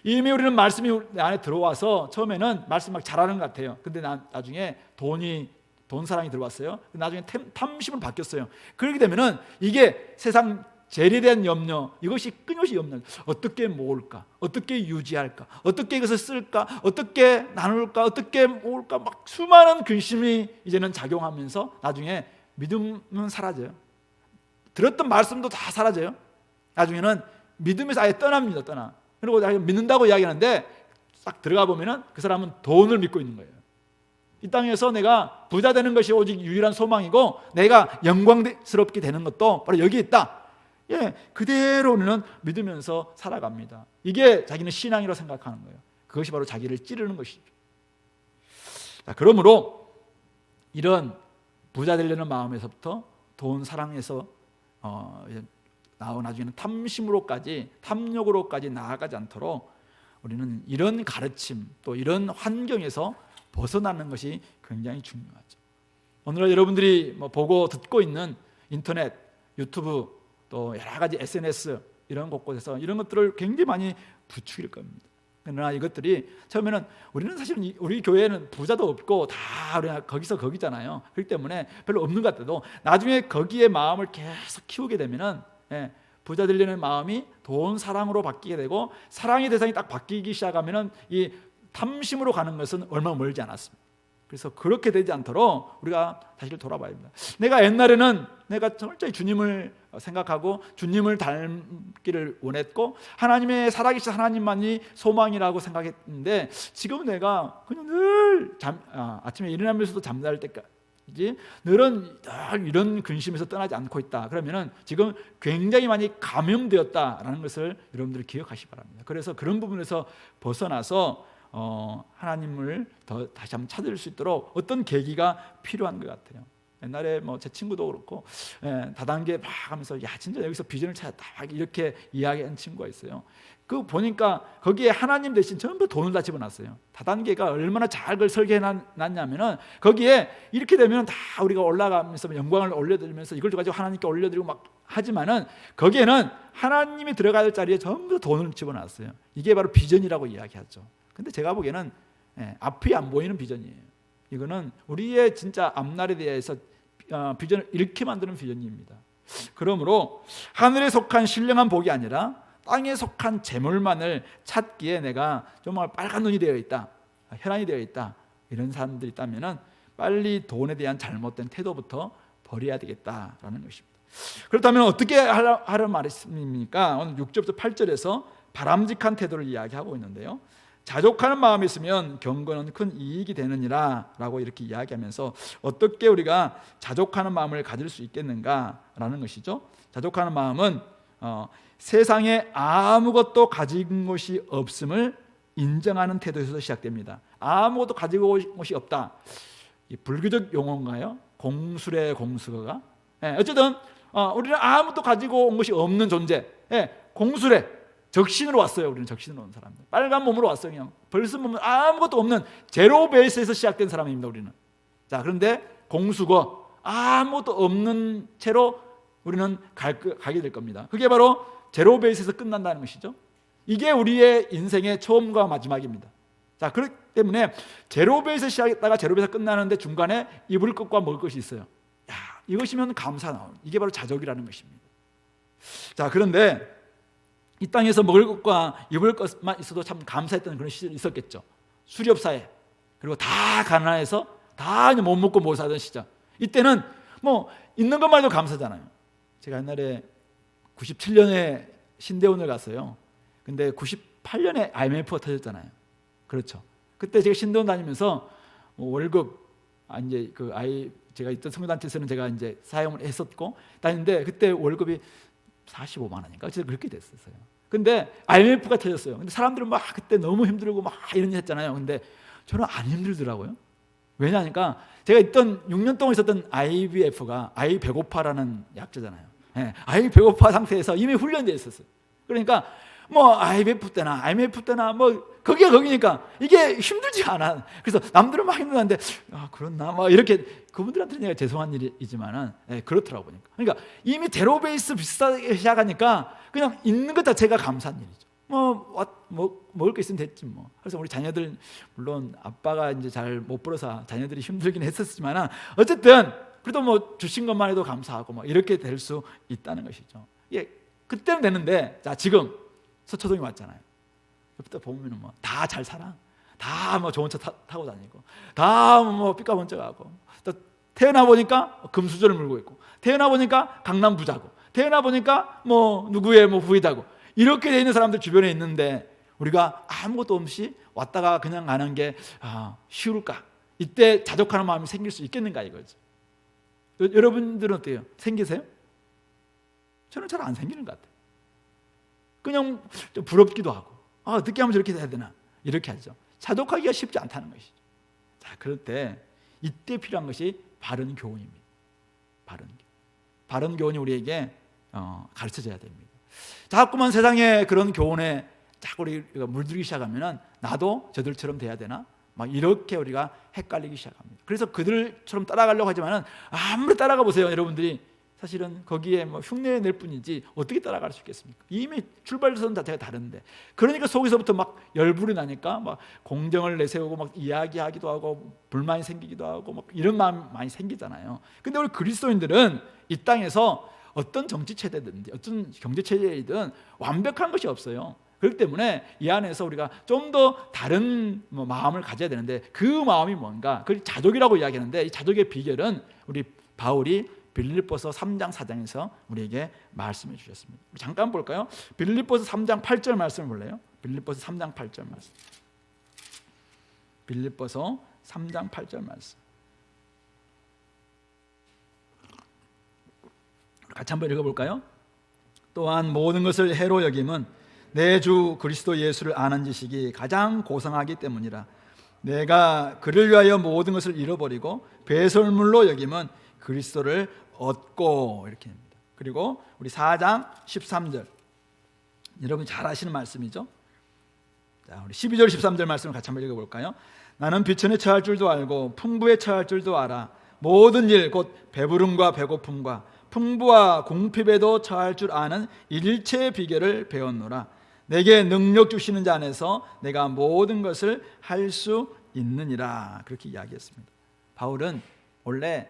이미 우리는 말씀이 내 안에 들어와서 처음에는 말씀 막 잘하는 것 같아요. 근데 나중에 돈 사랑이 들어왔어요. 나중에 탐심으로 바뀌었어요. 그렇게 되면은 이게 세상 재리에 대한 염려, 이것이 끊임없이 염려. 어떻게 모을까? 어떻게 유지할까? 어떻게 이것을 쓸까? 어떻게 나눌까? 어떻게 모을까? 막 수많은 근심이 이제는 작용하면서 나중에 믿음은 사라져요. 들었던 말씀도 다 사라져요. 나중에는 믿음에서 아예 떠납니다. 그리고 믿는다고 이야기하는데 딱 들어가 보면은 그 사람은 돈을 믿고 있는 거예요. 이 땅에서 내가 부자 되는 것이 오직 유일한 소망이고 내가 영광스럽게 되는 것도 바로 여기 있다. 그대로 우리는 믿으면서 살아갑니다. 이게 자기는 신앙이라고 생각하는 거예요. 그것이 바로 자기를 찌르는 것이죠. 자, 그러므로 이런 부자 되려는 마음에서부터 돈 사랑에서 나중에는 탐심으로까지, 탐욕으로까지 나아가지 않도록 우리는 이런 가르침, 또 이런 환경에서 벗어나는 것이 굉장히 중요하죠. 오늘 여러분들이 보고 듣고 있는 인터넷, 유튜브, 또 여러 가지 SNS 이런 곳곳에서 이런 것들을 굉장히 많이 부추길 겁니다. 그러나 이것들이 처음에는 우리는 사실 우리 교회는 부자도 없고 다 우리가 거기서 거기잖아요. 그렇기 때문에 별로 없는 것 같아도 나중에 거기에 마음을 계속 키우게 되면은 부자 되려는 마음이 돈 사랑으로 바뀌게 되고 사랑의 대상이 딱 바뀌기 시작하면은 이 탐심으로 가는 것은 얼마 멀지 않았습니다. 그래서 그렇게 되지 않도록 우리가 다시 돌아봐야 합니다. 내가 옛날에는 내가 철저히 주님을 생각하고 주님을 닮기를 원했고 하나님의 살아계신 하나님만이 소망이라고 생각했는데 지금은 내가 그냥 늘 아침에 일어나면서도 잠잘 때까지 늘은 이런 근심에서 떠나지 않고 있다. 그러면은 지금 굉장히 많이 감염되었다라는 것을 여러분들이 기억하시기 바랍니다. 그래서 그런 부분에서 벗어나서 하나님을 다시 한번 찾을 수 있도록 어떤 계기가 필요한 것 같아요. 옛날에 제 친구도 그렇고 다단계 막 하면서 야 진짜 여기서 비전을 찾았다 이렇게 이야기한 친구가 있어요. 그 보니까 거기에 하나님 대신 전부 돈을 다 집어놨어요. 다단계가 얼마나 잘 그걸 설계해 놨냐면은 거기에 이렇게 되면 다 우리가 올라가면서 영광을 올려드리면서 이걸 가지고 하나님께 올려드리고 막 하지만은 거기에는 하나님이 들어가야 될 자리에 전부 돈을 집어놨어요. 이게 바로 비전이라고 이야기하죠. 근데 제가 보기에는 앞이 안 보이는 비전이에요. 이거는 우리의 진짜 앞날에 대해서 비전을 잃게 만드는 비전입니다. 그러므로 하늘에 속한 신령한 복이 아니라 땅에 속한 재물만을 찾기에 내가 정말 빨간 눈이 되어 있다, 혈안이 되어 있다 이런 사람들이 있다면 빨리 돈에 대한 잘못된 태도부터 버려야 되겠다라는 것입니다. 그렇다면 어떻게 하라는 말씀입니까? 오늘 6절부터 8절에서 바람직한 태도를 이야기하고 있는데요, 자족하는 마음이 있으면 경건은 큰 이익이 되느니라 라고 이렇게 이야기하면서 어떻게 우리가 자족하는 마음을 가질 수 있겠는가라는 것이죠. 자족하는 마음은 세상에 아무것도 가진 것이 없음을 인정하는 태도에서 시작됩니다. 아무것도 가지고 온 것이 없다, 이 불교적 용어인가요? 공수래 공수가 어쨌든 우리는 아무것도 가지고 온 것이 없는 존재, 공수래, 적신으로 왔어요. 우리는 적신으로 온 사람들. 빨간 몸으로 왔어요. 그냥 벌써 몸은 아무것도 없는 제로 베이스에서 시작된 사람입니다. 우리는. 자, 그런데 공수고 아무것도 없는 채로 우리는 가게 될 겁니다. 그게 바로 제로 베이스에서 끝난다는 것이죠. 이게 우리의 인생의 처음과 마지막입니다. 자, 그렇기 때문에 제로 베이스에서 시작했다가 제로 베이스에서 끝나는데 중간에 입을 것과 먹을 것이 있어요. 야, 이것이면 감사 나오는, 이게 바로 자족이라는 것입니다. 자, 그런데 이 땅에서 먹을 것과 입을 것만 있어도 참 감사했던 그런 시절이 있었겠죠. 수렵사회, 그리고 다 가난해서 다 못 먹고 못 사던 시절. 이때는 뭐 있는 것만 해도 감사잖아요. 제가 옛날에 97년에 신대원을 갔어요. 근데 98년에 IMF가 터졌잖아요. 그렇죠. 그때 제가 신대원 다니면서 월급, 이제 제가 있던 성교단체에서는 제가 이제 사용을 했었고 다니는데 그때 월급이 45만 원인가? 그래서 그렇게 됐었어요. 근데 IMF가 터졌어요. 근데 사람들은 막 그때 너무 힘들고 막 이런 일 했잖아요. 근데 저는 안 힘들더라고요. 왜냐하니까 제가 있던 6년 동안 있었던 IBF가 아이 배고파라는 약자잖아요. 네, 아이 배고파 상태에서 이미 훈련되어 있었어요. 그러니까 뭐 IMF 때나 뭐 거기니까 이게 힘들지가 않아. 그래서 남들은 막 힘들었는데 그렇나 막 이렇게 그분들한테는 내가 죄송한 일이지만은 그렇더라고 보니까. 그러니까 이미 제로 베이스 비슷하게 시작하니까 그냥 있는 것 자체가 감사한 일이죠. 먹을 거 있으면 됐지 뭐. 그래서 우리 자녀들 물론 아빠가 이제 잘 못 벌어서 자녀들이 힘들긴 했었지만은 어쨌든 그래도 뭐 주신 것만 해도 감사하고 뭐 이렇게 될 수 있다는 것이죠. 예, 그때는 되는데 자 지금 서초동에 왔잖아요. 옆에 보면은 뭐 다 잘 살아, 다 뭐 좋은 차 타고 다니고, 다 뭐 삐까번쩍하고, 또 태어나 보니까 금수저를 물고 있고, 태어나 보니까 강남 부자고, 태어나 보니까 뭐 누구의 뭐 부이다고 이렇게 돼 있는 사람들 주변에 있는데 우리가 아무것도 없이 왔다가 그냥 가는 게 쉬울까? 이때 자족하는 마음이 생길 수 있겠는가 이거죠. 여러분들은 어때요? 생기세요? 저는 잘 안 생기는 것 같아요. 그냥 좀 부럽기도 하고 늦게 하면 저렇게 해야 되나 이렇게 하죠. 자족하기가 쉽지 않다는 것이죠. 자, 그럴 때 이때 필요한 것이 바른 교훈입니다. 바른 교훈이 우리에게 가르쳐져야 됩니다. 자꾸만 세상에 그런 교훈에 자꾸 우리가 물들기 시작하면 나도 저들처럼 돼야 되나? 막 이렇게 우리가 헷갈리기 시작합니다. 그래서 그들처럼 따라가려고 하지만은 아무리 따라가 보세요, 여러분들이 사실은 거기에 뭐 흉내 낼 뿐이지 어떻게 따라갈 수 있겠습니까? 이미 출발선 자체가 다른데 그러니까 속에서부터 막 열불이 나니까 막 공정을 내세우고 막 이야기하기도 하고 불만이 생기기도 하고 막 이런 마음이 많이 생기잖아요. 근데 우리 그리스도인들은 이 땅에서 어떤 정치 체제든지 어떤 경제 체제이든 완벽한 것이 없어요. 그렇기 때문에 이 안에서 우리가 좀 더 다른 마음을 가져야 되는데 그 마음이 뭔가? 그걸 자족이라고 이야기하는데 이 자족의 비결은 우리 바울이 빌립보서 3장 4장에서 우리에게 말씀해 주셨습니다. 우리 잠깐 볼까요? 빌립보서 3장 8절 말씀을 볼래요? 빌립보서 3장 8절 말씀. 빌립보서 3장 8절 말씀. 같이 한번 읽어볼까요? 또한 모든 것을 해로 여김은 내 주 그리스도 예수를 아는 지식이 가장 고상하기 때문이라. 내가 그를 위하여 모든 것을 잃어버리고 배설물로 여김은 그리스도를 얻고 이렇게 합니다. 그리고 우리 4장 13절 여러분 잘 아시는 말씀이죠. 자, 우리 12절 13절 말씀을 같이 한번 읽어볼까요? 나는 비천에 처할 줄도 알고 풍부에 처할 줄도 알아. 모든 일 곧 배부름과 배고픔과 풍부와 궁핍에도 처할 줄 아는 일체의 비결을 배웠노라. 내게 능력 주시는 자 안에서 내가 모든 것을 할 수 있느니라. 그렇게 이야기했습니다. 바울은 원래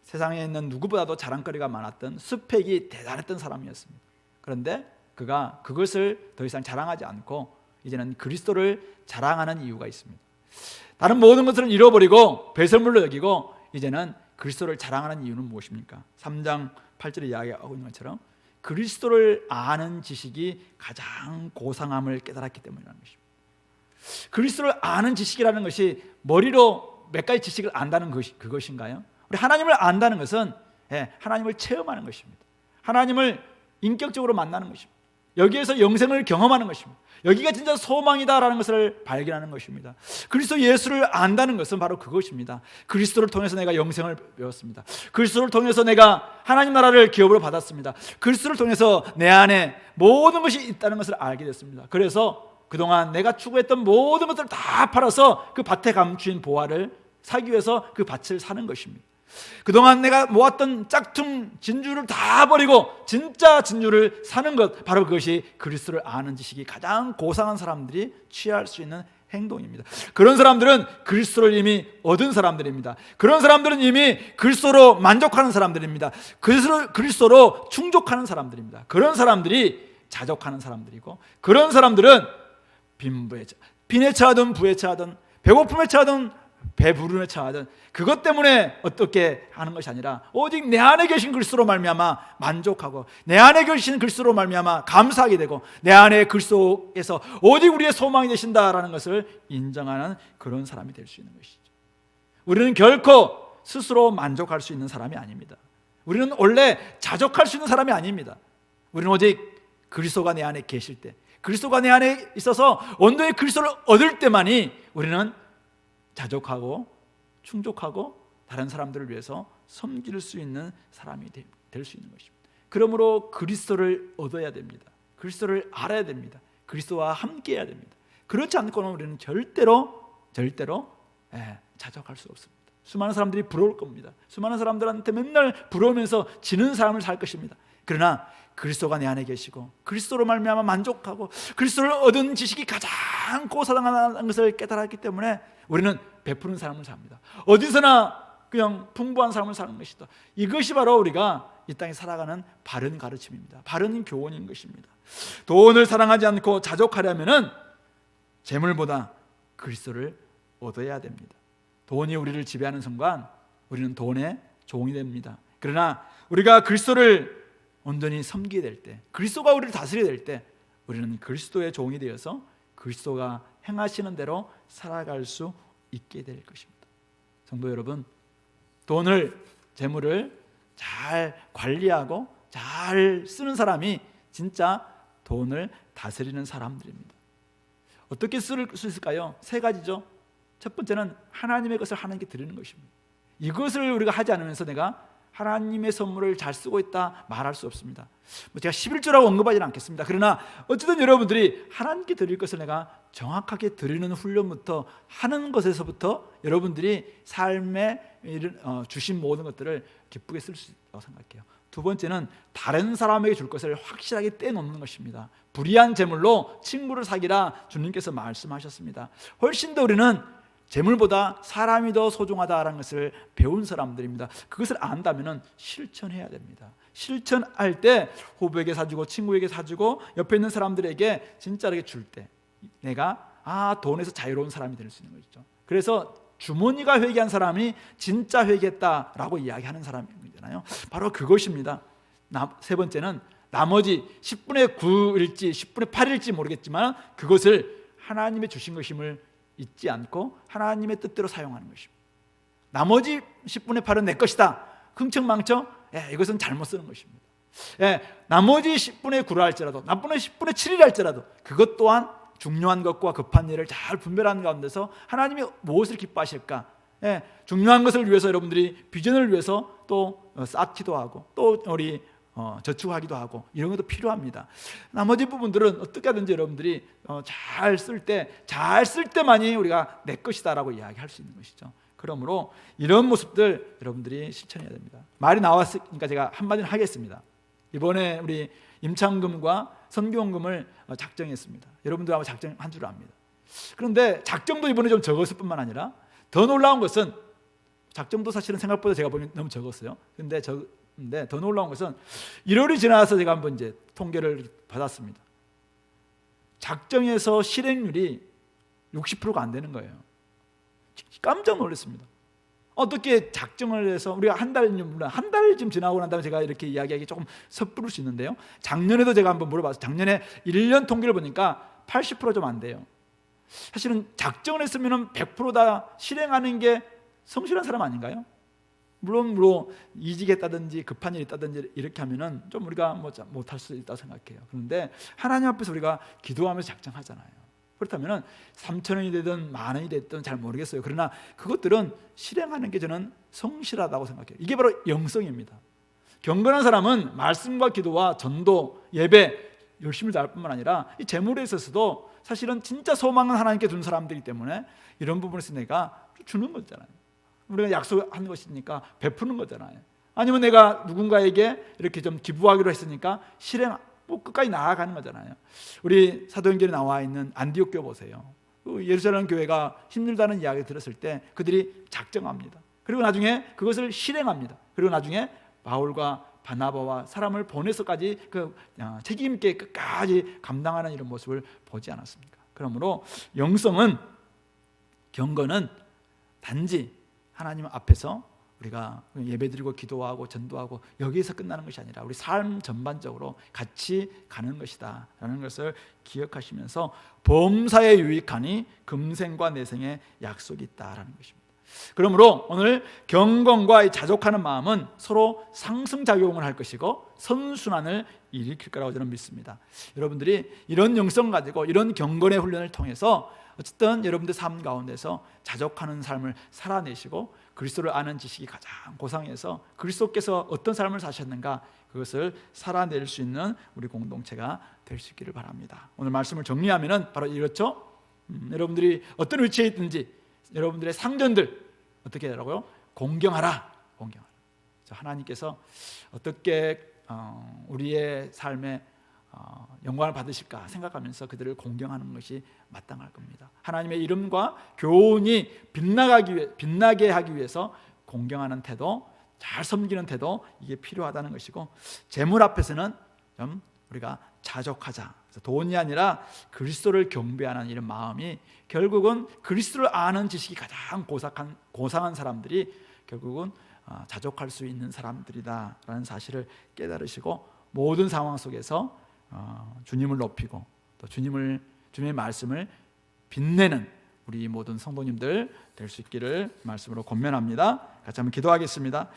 세상에 있는 누구보다도 자랑거리가 많았던 스펙이 대단했던 사람이었습니다. 그런데 그가 그것을 더 이상 자랑하지 않고 이제는 그리스도를 자랑하는 이유가 있습니다. 다른 모든 것들은 잃어버리고 배설물로 여기고 이제는 그리스도를 자랑하는 이유는 무엇입니까? 3장 8절에 이야기하고 있는 것처럼 그리스도를 아는 지식이 가장 고상함을 깨달았기 때문이라는 것입니다. 그리스도를 아는 지식이라는 것이 머리로 몇 가지 지식을 안다는 것이 그것인가요? 우리 하나님을 안다는 것은 하나님을 체험하는 것입니다. 하나님을 인격적으로 만나는 것입니다. 여기에서 영생을 경험하는 것입니다. 여기가 진짜 소망이다라는 것을 발견하는 것입니다. 그리스도 예수를 안다는 것은 바로 그것입니다. 그리스도를 통해서 내가 영생을 배웠습니다. 그리스도를 통해서 내가 하나님 나라를 기업으로 받았습니다. 그리스도를 통해서 내 안에 모든 것이 있다는 것을 알게 됐습니다. 그래서 그동안 내가 추구했던 모든 것들을 다 팔아서 그 밭에 감추인 보화를 사기 위해서 그 밭을 사는 것입니다. 그동안 내가 모았던 짝퉁 진주를 다 버리고 진짜 진주를 사는 것, 바로 그것이 그리스도를 아는 지식이 가장 고상한 사람들이 취할 수 있는 행동입니다. 그런 사람들은 그리스도를 이미 얻은 사람들입니다. 그런 사람들은 이미 그리스도로 만족하는 사람들입니다. 그리스도로 충족하는 사람들입니다. 그런 사람들이 자족하는 사람들이고, 그런 사람들은 빈에 처하든 부에 처하든 배고픔에 처하든 배부름에 처하든 그것 때문에 어떻게 하는 것이 아니라 오직 내 안에 계신 그리스도로 말미암아 만족하고, 내 안에 계신 그리스도로 말미암아 감사하게 되고, 내 안에 그리스도에서 오직 우리의 소망이 되신다라는 것을 인정하는 그런 사람이 될 수 있는 것이죠. 우리는 결코 스스로 만족할 수 있는 사람이 아닙니다. 우리는 원래 자족할 수 있는 사람이 아닙니다. 우리는 오직 그리스도가 내 안에 계실 때, 그리스도가 내 안에 있어서 온전히 그리스도를 얻을 때만이 우리는 자족하고 충족하고 다른 사람들을 위해서 섬길 수 있는 사람이 될 수 있는 것입니다. 그러므로 그리스도를 얻어야 됩니다. 그리스도를 알아야 됩니다. 그리스도와 함께해야 됩니다. 그렇지 않고는 우리는 절대로 자족할 수 없습니다. 수많은 사람들이 부러울 겁니다. 수많은 사람들한테 맨날 부러우면서 지는 삶을 살 것입니다. 그러나 그리스도가 내 안에 계시고 그리스도로 말미암아 만족하고 그리스도를 얻은 지식이 가장 고사당하다는 것을 깨달았기 때문에 우리는 베푸는 삶을 삽니다. 어디서나 그냥 풍부한 삶을 사는 것이다. 이것이 바로 우리가 이 땅에 살아가는 바른 가르침입니다. 바른 교훈인 것입니다. 돈을 사랑하지 않고 자족하려면 재물보다 그리스도를 얻어야 됩니다. 돈이 우리를 지배하는 순간 우리는 돈의 종이 됩니다. 그러나 우리가 그리스도를 온전히 섬기게 될 때, 그리스도가 우리를 다스리게 될 때, 우리는 그리스도의 종이 되어서 그리스도가 행하시는 대로 살아갈 수 있게 될 것입니다. 성도 여러분, 돈을, 재물을 잘 관리하고 잘 쓰는 사람이 진짜 돈을 다스리는 사람들입니다. 어떻게 쓸 수 있을까요? 세 가지죠. 첫 번째는 하나님의 것을 하나님께 드리는 것입니다. 이것을 우리가 하지 않으면서 내가 하나님의 선물을 잘 쓰고 있다 말할 수 없습니다. 제가 11조라고 언급하지는 않겠습니다. 그러나 어쨌든 여러분들이 하나님께 드릴 것을 내가 정확하게 드리는 훈련부터 하는 것에서부터 여러분들이 삶에 주신 모든 것들을 기쁘게 쓸 수 있다고 생각해요. 두 번째는 다른 사람에게 줄 것을 확실하게 떼놓는 것입니다. 불의한 재물로 친구를 사기라 주님께서 말씀하셨습니다. 훨씬 더 우리는 재물보다 사람이 더 소중하다는 것을 배운 사람들입니다. 그것을 안다면 실천해야 됩니다. 실천할 때 후배에게 사주고 친구에게 사주고 옆에 있는 사람들에게 진짜로 줄 때 내가 돈에서 자유로운 사람이 될 수 있는 것이죠. 그래서 주머니가 회개한 사람이 진짜 회개했다라고 이야기하는 사람이잖아요. 바로 그것입니다. 세 번째는 나머지 10분의 9일지 10분의 8일지 모르겠지만 그것을 하나님의 주신 것임을 잊지 않고 하나님의 뜻대로 사용하는 것입니다. 나머지 10분의 8은 내 것이다, 흥청망청, 이것은 잘못 쓰는 것입니다. 나머지 10분의 9라 할지라도, 나머지 10분의 7이라 할지라도 그것 또한 중요한 것과 급한 일을 잘 분별하는 가운데서 하나님이 무엇을 기뻐하실까, 중요한 것을 위해서 여러분들이 비전을 위해서 또 쌓기도 하고 또 우리 저축하기도 하고 이런 것도 필요합니다. 나머지 부분들은 어떻게 하든지 여러분들이 잘 쓸 때만이 우리가 내 것이다라고 이야기할 수 있는 것이죠. 그러므로 이런 모습들 여러분들이 실천해야 됩니다. 말이 나왔으니까 제가 한마디는 하겠습니다. 이번에 우리 임창금과 선교원금을 작정했습니다. 여러분들 아마 작정한 줄 압니다. 그런데 작정도 이번에 좀 적었을 뿐만 아니라 더 놀라운 것은, 작정도 사실은 생각보다 제가 보니 너무 적었어요. 근데 더 놀라운 것은 1월이 지나서 제가 한번 이제 통계를 받았습니다. 작정에서 실행률이 60%가 안 되는 거예요. 깜짝 놀랐습니다. 어떻게 작정을 해서 우리가 한 달쯤 지나고 난 다음에 제가 이렇게 이야기하기 조금 섣부를 수 있는데요. 작년에도 제가 한번 물어봤어요. 작년에 1년 통계를 보니까 80% 좀 안 돼요. 사실은 작정을 했으면 100% 다 실행하는 게 성실한 사람 아닌가요? 물론 이직했다든지 급한 일이 있다든지 이렇게 하면은 좀 우리가 못할 수 있다고 생각해요. 그런데 하나님 앞에서 우리가 기도하면서 작정하잖아요. 그렇다면은 3,000원이 되든 10,000원이 됐든 잘 모르겠어요. 그러나 그것들은 실행하는 게 저는 성실하다고 생각해요. 이게 바로 영성입니다. 경건한 사람은 말씀과 기도와 전도, 예배 열심히 다할 뿐만 아니라 이 재물에 있어서도 사실은 진짜 소망은 하나님께 둔 사람들이기 때문에 이런 부분에서 내가 주는 거잖아요. 우리가 약속한 것이니까 베푸는 거잖아요. 아니면 내가 누군가에게 이렇게 좀 기부하기로 했으니까 실행, 끝까지 나아가는 거잖아요. 우리 사도행전에 나와 있는 안디옥 교회 보세요. 예루살렘 교회가 힘들다는 이야기 들었을 때 그들이 작정합니다. 그리고 나중에 그것을 실행합니다. 그리고 나중에 바울과 바나바와 사람을 보내서까지 책임 있게 끝까지 감당하는 이런 모습을 보지 않았습니까? 그러므로 영성은, 경건은 단지 하나님 앞에서 우리가 예배드리고 기도하고 전도하고 여기에서 끝나는 것이 아니라 우리 삶 전반적으로 같이 가는 것이다 라는 것을 기억하시면서 범사에 유익하니 금생과 내생에 약속이 있다라는 것입니다. 그러므로 오늘 경건과 이 자족하는 마음은 서로 상승작용을 할 것이고 선순환을 일으킬 거라고 저는 믿습니다. 여러분들이 이런 영성 가지고 이런 경건의 훈련을 통해서 어쨌든 여러분들 삶 가운데서 자족하는 삶을 살아내시고 그리스도를 아는 지식이 가장 고상해서 그리스도께서 어떤 삶을 사셨는가 그것을 살아낼 수 있는 우리 공동체가 될 수 있기를 바랍니다. 오늘 말씀을 정리하면 바로 이렇죠. 여러분들이 어떤 위치에 있든지 여러분들의 상전들 어떻게 하라고요? 공경하라. 하나님께서 어떻게 우리의 삶에 영광을 받으실까 생각하면서 그들을 공경하는 것이 마땅할 겁니다. 하나님의 이름과 교훈이 빛나게 하기 위해서 공경하는 태도, 잘 섬기는 태도, 이게 필요하다는 것이고, 재물 앞에서는 좀 우리가 자족하자. 그래서 돈이 아니라 그리스도를 경배하는 이런 마음이 결국은 그리스도를 아는 지식이 가장 고상한 사람들이 결국은 자족할 수 있는 사람들이다라는 사실을 깨달으시고 모든 상황 속에서 주님을 높이고 또 주님의 말씀을 빛내는 우리 모든 성도님들 될 수 있기를 말씀으로 권면합니다. 같이 한번 기도하겠습니다.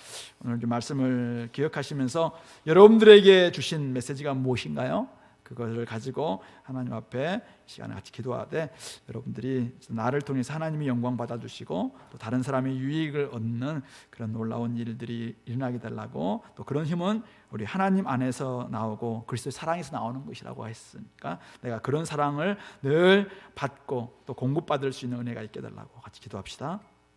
오늘 이 말씀을 기억하시면서 여러분들에게 주신 메시지가 무엇인가요? 그것을 가지고 하나님 앞에 시간에 같이 기도하되 여러분들이 나를 통해서 하나님이 영광 받아주시고 또 다른 사람이 유익을 얻는 그런 놀라운 일들이 일어나게 달라고, 또 그런 힘은 우리 하나님 안에서 나오고 그리스도의 사랑에서 나오는 것이라고 했으니까 내가 그런 사랑을 늘 받고 또 공급받을 수 있는 은혜가 있게 달라고 같이 기도합시다.